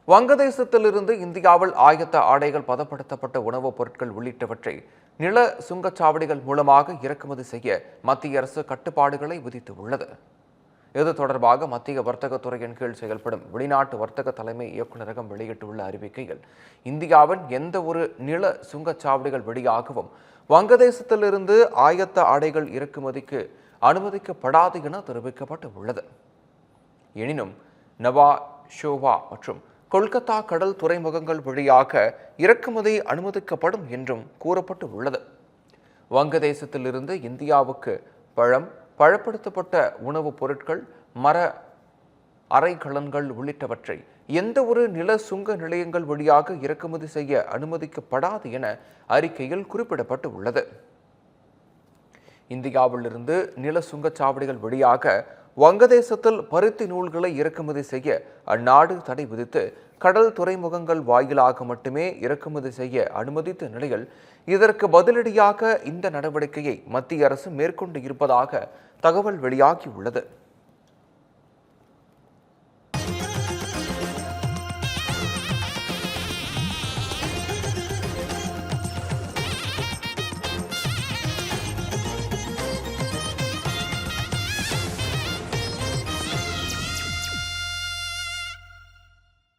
வங்கதேசத்திலிருந்து இந்தியாவில் ஆயத்த ஆடைகள், பதப்படுத்தப்பட்ட உணவுப் பொருட்கள் உள்ளிட்டவற்றை நில சுங்கச்சாவடிகள் மூலமாக இறக்குமதி செய்ய மத்திய அரசு கட்டுப்பாடுகளை விதித்துள்ளது. இது தொடர்பாக மத்திய வர்த்தகத்துறையின் கீழ் செயல்படும் வெளிநாட்டு வர்த்தக தலைமை இயக்குநரகம் வெளியிட்டுள்ள அறிவிக்கையில், இந்தியாவின் எந்த ஒரு நில சுங்கச்சாவடிகள் வழியாகவும் வங்கதேசத்திலிருந்து ஆயத்த ஆடைகள் இறக்குமதிக்கு அனுமதிக்கப்படாது என தெரிவிக்கப்பட்டுள்ளது. எனினும் நவா ஷோவா மற்றும் கொல்கத்தா கடல் துறைமுகங்கள் வழியாக இறக்குமதி அனுமதிக்கப்படும் என்றும் கூறப்பட்டு உள்ளது. வங்கதேசத்திலிருந்து இந்தியாவுக்கு பழம், பழப்படுத்தப்பட்ட உணவுப் பொருட்கள், மர அரைக்கலன்கள் உள்ளிட்டவற்றை எந்த ஒரு நில சுங்க நிலையங்கள் வழியாக இறக்குமதி செய்ய அனுமதிக்கப்படாது என அறிக்கையில் குறிப்பிடப்பட்டு உள்ளது. இந்தியாவிலிருந்து நில சுங்கச்சாவடிகள் வழியாக வங்கதேசத்தில் பருத்தி நூல்களை இறக்குமதி செய்ய அந்நாடு தடை விதித்து கடல் துறைமுகங்கள் வாயிலாக மட்டுமே இறக்குமதி செய்ய அனுமதித்த நிலையில், இதற்கு பதிலடியாக இந்த நடவடிக்கையை மத்திய அரசு மேற்கொண்டு இருப்பதாக தகவல் வெளியாகியுள்ளது.